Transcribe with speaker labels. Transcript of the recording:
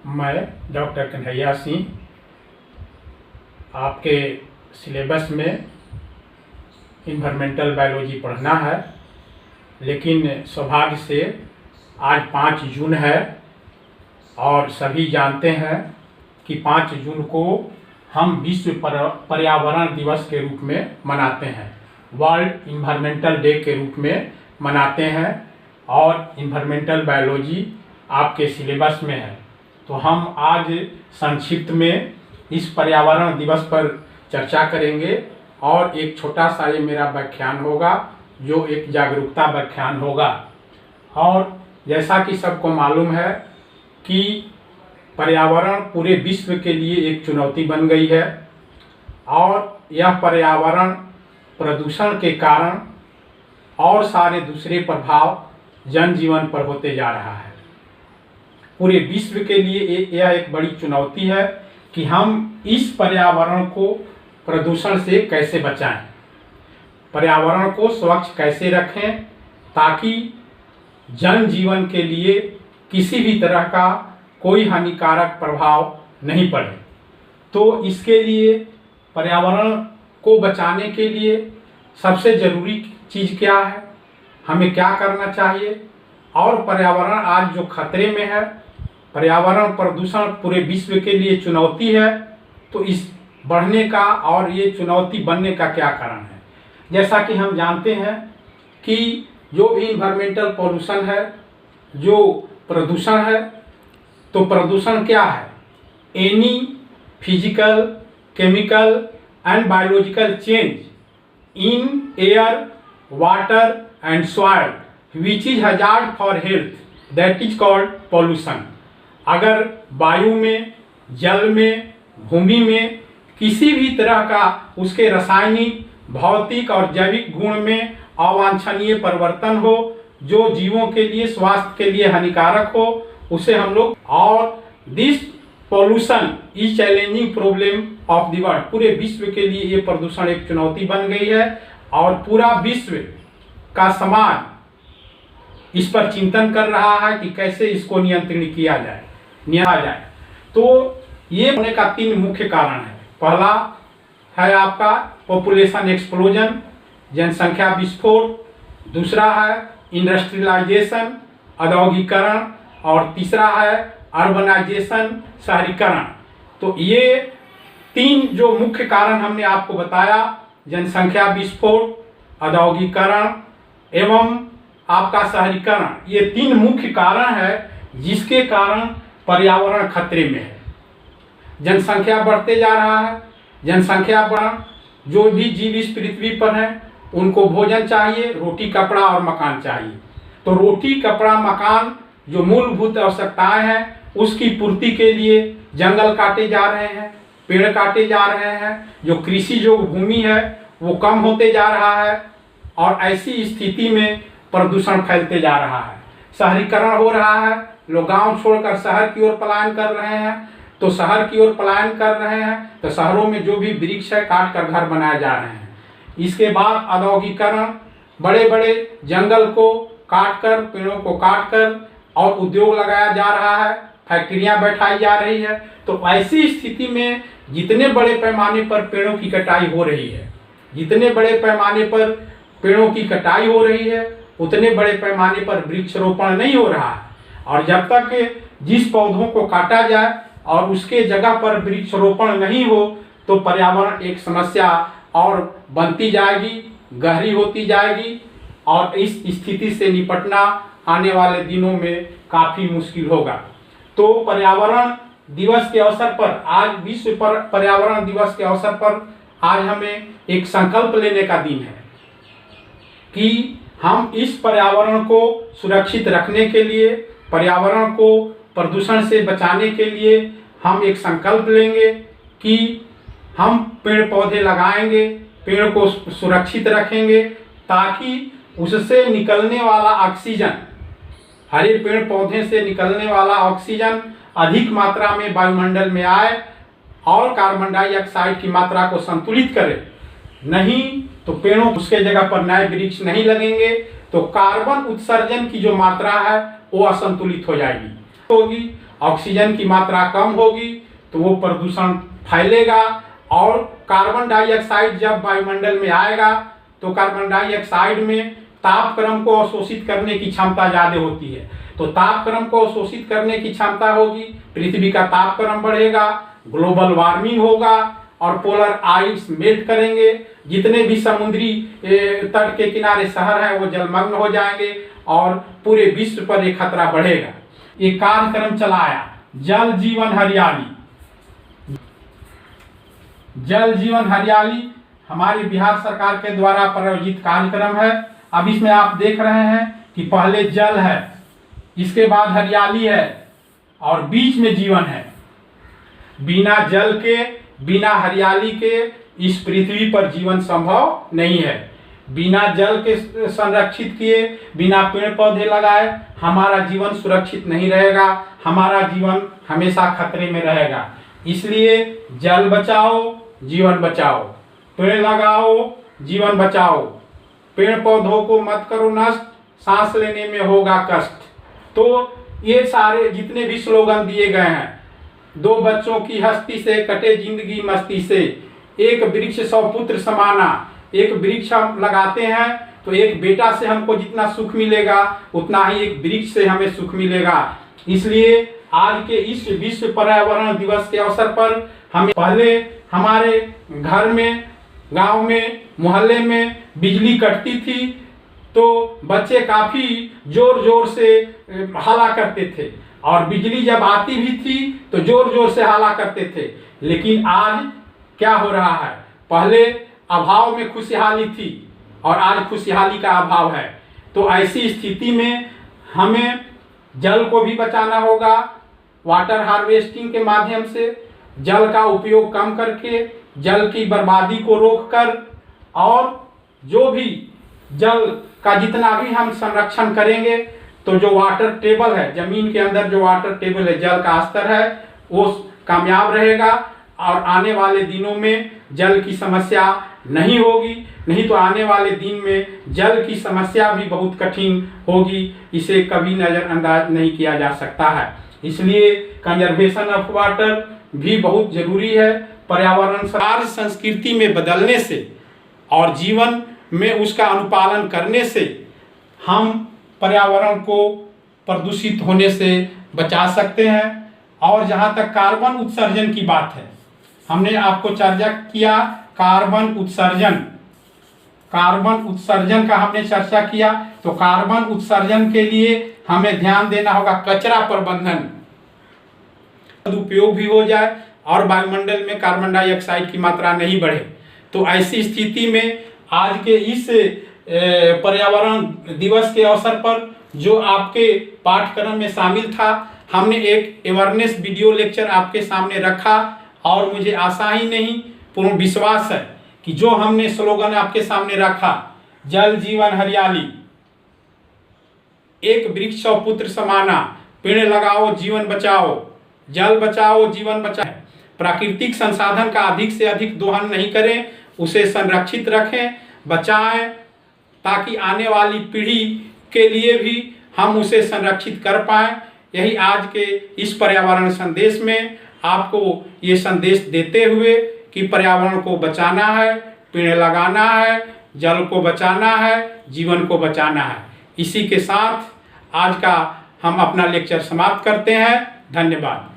Speaker 1: मैं डॉक्टर कन्हैया सिंह, आपके सिलेबस में इन्वायरमेंटल बायोलॉजी पढ़ना है, लेकिन सौभाग्य से आज 5 जून है और सभी जानते हैं कि 5 जून को हम विश्व पर्यावरण दिवस के रूप में मनाते हैं, वर्ल्ड इन्वायरमेंटल डे के रूप में मनाते हैं और इन्वायरमेंटल बायोलॉजी आपके सिलेबस में है। तो हम आज संक्षिप्त में इस पर्यावरण दिवस पर चर्चा करेंगे और एक छोटा सा ये मेरा व्याख्यान होगा जो एक जागरूकता व्याख्यान होगा। और जैसा कि सबको मालूम है कि पर्यावरण पूरे विश्व के लिए एक चुनौती बन गई है और यह पर्यावरण प्रदूषण के कारण और सारे दूसरे प्रभाव जनजीवन पर होते जा रहा है। पूरे विश्व के लिए यह एक बड़ी चुनौती है कि हम इस पर्यावरण को प्रदूषण से कैसे बचाएं, पर्यावरण को स्वच्छ कैसे रखें ताकि जनजीवन के लिए किसी भी तरह का कोई हानिकारक प्रभाव नहीं पड़े। तो इसके लिए पर्यावरण को बचाने के लिए सबसे ज़रूरी चीज़ क्या है, हमें क्या करना चाहिए और पर्यावरण आज जो खतरे में है, पर्यावरण प्रदूषण पूरे विश्व के लिए चुनौती है, तो इस बढ़ने का और ये चुनौती बनने का क्या कारण है। जैसा कि हम जानते हैं कि जो भी इन्वायरमेंटल पॉल्यूशन है, जो प्रदूषण है, तो प्रदूषण क्या है, any physical, chemical and biological change in air, water and soil which is hazard for health, that is called pollution. अगर वायु में, जल में, भूमि में किसी भी तरह का उसके रासायनिक, भौतिक और जैविक गुण में अवांछनीय परिवर्तन हो जो जीवों के लिए, स्वास्थ्य के लिए हानिकारक हो, उसे हम लोग, और this pollution is challenging problem of the world, पूरे विश्व के लिए ये प्रदूषण एक चुनौती बन गई है और पूरा विश्व का समाज इस पर चिंतन कर रहा है कि कैसे इसको नियंत्रित किया जाए। तो ये होने का 3 मुख्य कारण है। पहला है आपका पॉपुलेशन एक्सप्लोजन, जनसंख्या विस्फोट, दूसरा है इंडस्ट्रियलाइजेशन, औद्योगिकरण, और तीसरा है अर्बनाइजेशन, शहरीकरण। तो ये 3 जो मुख्य कारण हमने आपको बताया, जनसंख्या विस्फोट, औद्योगिकरण एवं आपका शहरीकरण, ये 3 मुख्य कारण है जिसके कारण पर्यावरण खतरे में है। जनसंख्या बढ़ते जा रहा है, जनसंख्या बढ़, जो भी जीव इस पृथ्वी पर हैं उनको भोजन चाहिए, रोटी, कपड़ा और मकान चाहिए। तो रोटी, कपड़ा, मकान जो मूलभूत आवश्यकताएं हैं उसकी पूर्ति के लिए जंगल काटे जा रहे हैं, पेड़ काटे जा रहे हैं, जो कृषि जो भूमि है वो कम होते जा रहा है और ऐसी स्थिति में प्रदूषण फैलते जा रहा है। शहरीकरण हो रहा है, लोग गांव छोड़कर शहर की ओर पलायन कर रहे हैं। तो शहर की ओर पलायन कर रहे हैं तो शहरों में जो भी वृक्ष है काट कर घर बनाए जा रहे हैं। इसके बाद औद्योगिकरण, बड़े बड़े जंगल को काट कर, पेड़ों को काट कर और उद्योग लगाया जा रहा है, फैक्ट्रियां बैठाई जा रही है। तो ऐसी स्थिति में जितने बड़े पैमाने पर पेड़ों की कटाई हो रही है, जितने बड़े पैमाने पर पेड़ों की कटाई हो रही है उतने बड़े पैमाने पर वृक्षारोपण नहीं हो रहा है। और जब तक जिस पौधों को काटा जाए और उसके जगह पर वृक्षारोपण नहीं हो तो पर्यावरण एक समस्या और बनती जाएगी, गहरी होती जाएगी और इस स्थिति से निपटना आने वाले दिनों में काफ़ी मुश्किल होगा। तो पर्यावरण दिवस के अवसर पर, आज विश्व पर्यावरण दिवस के अवसर पर आज हमें एक संकल्प लेने का दिन है कि हम इस पर्यावरण को सुरक्षित रखने के लिए, पर्यावरण को प्रदूषण से बचाने के लिए हम एक संकल्प लेंगे कि हम पेड़ पौधे लगाएंगे, पेड़ को सुरक्षित रखेंगे ताकि उससे निकलने वाला ऑक्सीजन, हरे पेड़ पौधे से निकलने वाला ऑक्सीजन अधिक मात्रा में वायुमंडल में आए और कार्बन डाइऑक्साइड की मात्रा को संतुलित करे। नहीं तो पेड़ों उसके जगह पर नए वृक्ष नहीं लगेंगे तो कार्बन उत्सर्जन की जो मात्रा है वो असंतुलित हो जाएगी होगी ऑक्सीजन की मात्रा कम होगी तो वो प्रदूषण फैलेगा, और कार्बन डाइऑक्साइड जब वायुमंडल में आएगा तो कार्बन डाइऑक्साइड में तापक्रम को अवशोषित करने की क्षमता ज़्यादा होती है। तो तापक्रम को अवशोषित करने की क्षमता होगी, पृथ्वी का तापक्रम बढ़ेगा, ग्लोबल वार्मिंग होगा और पोलर आइस मेल्ट करेंगे। जितने भी समुद्री तट के किनारे शहर हैं वो जलमग्न हो जाएंगे और पूरे विश्व पर एक खतरा बढ़ेगा। ये कार्यक्रम चलाया जल जीवन हरियाली। जल जीवन हरियाली हमारी बिहार सरकार के द्वारा प्रायोजित कार्यक्रम है। अब इसमें आप देख रहे हैं कि पहले जल है, इसके बाद हरियाली है और बीच में जीवन है। बिना जल के, बिना हरियाली के इस पृथ्वी पर जीवन संभव नहीं है। बिना जल के संरक्षित किए, बिना पेड़ पौधे लगाए हमारा जीवन सुरक्षित नहीं रहेगा, हमारा जीवन हमेशा खतरे में रहेगा। इसलिए जल बचाओ, जीवन बचाओ, पेड़ लगाओ, जीवन बचाओ, पेड़ पौधों को मत करो नष्ट, सांस लेने में होगा कष्ट। तो ये सारे जितने भी स्लोगन दिए गए हैं, 2 बच्चों की हस्ती से कटे जिंदगी मस्ती से, एक वृक्ष 100 पुत्र समाना। एक वृक्ष हम लगाते हैं तो एक बेटा से हमको जितना सुख मिलेगा उतना ही एक वृक्ष से हमें सुख मिलेगा। इसलिए आज के इस विश्व पर्यावरण दिवस के अवसर पर हमें पहले हमारे घर में, गांव में, मोहल्ले में बिजली कटती थी तो बच्चे काफी जोर जोर से हल्ला करते थे, और बिजली जब आती भी थी तो जोर जोर से हल्ला करते थे। लेकिन आज क्या हो रहा है, पहले अभाव में खुशहाली थी और आज खुशहाली का अभाव है। तो ऐसी स्थिति में हमें जल को भी बचाना होगा, वाटर हार्वेस्टिंग के माध्यम से जल का उपयोग कम करके, जल की बर्बादी को रोककर, और जो भी जल का जितना भी हम संरक्षण करेंगे तो जो वाटर टेबल है, जमीन के अंदर जो वाटर टेबल है, जल का स्तर है, वो कामयाब रहेगा और आने वाले दिनों में जल की समस्या नहीं होगी। नहीं तो आने वाले दिन में जल की समस्या भी बहुत कठिन होगी, इसे कभी नज़रअंदाज नहीं किया जा सकता है। इसलिए कंजर्वेशन ऑफ वाटर भी बहुत जरूरी है। पर्यावरण कार्य संस्कृति में बदलने से और जीवन में उसका अनुपालन करने से हम पर्यावरण को प्रदूषित होने से बचा सकते हैं। और जहाँ तक कार्बन उत्सर्जन की बात है, हमने आपको चर्चा किया कार्बन उत्सर्जन का हमने चर्चा किया। तो कार्बन उत्सर्जन के लिए हमें ध्यान देना होगा कचरा प्रबंधन, उपयोग भी हो जाए और वायुमंडल में कार्बन डाइऑक्साइड की मात्रा नहीं बढ़े। तो ऐसी स्थिति में आज के इस पर्यावरण दिवस के अवसर पर जो आपके पाठ्यक्रम में शामिल था, हमने एक अवेयरनेस वीडियो लेक्चर आपके सामने रखा और मुझे आशा ही नहीं पूर्ण विश्वास है कि जो हमने स्लोगन आपके सामने रखा, जल जीवन हरियाली, एक वृक्ष 100 पुत्र समाना, पेड़ लगाओ जीवन बचाओ, जल बचाओ जीवन बचाओ, प्राकृतिक संसाधन का अधिक से अधिक दोहन नहीं करें, उसे संरक्षित रखें, बचाएं, ताकि आने वाली पीढ़ी के लिए भी हम उसे संरक्षित कर पाएं। यही आज के इस पर्यावरण संदेश में आपको ये संदेश देते हुए कि पर्यावरण को बचाना है, पेड़ लगाना है, जल को बचाना है, जीवन को बचाना है। इसी के साथ आज का हम अपना लेक्चर समाप्त करते हैं। धन्यवाद।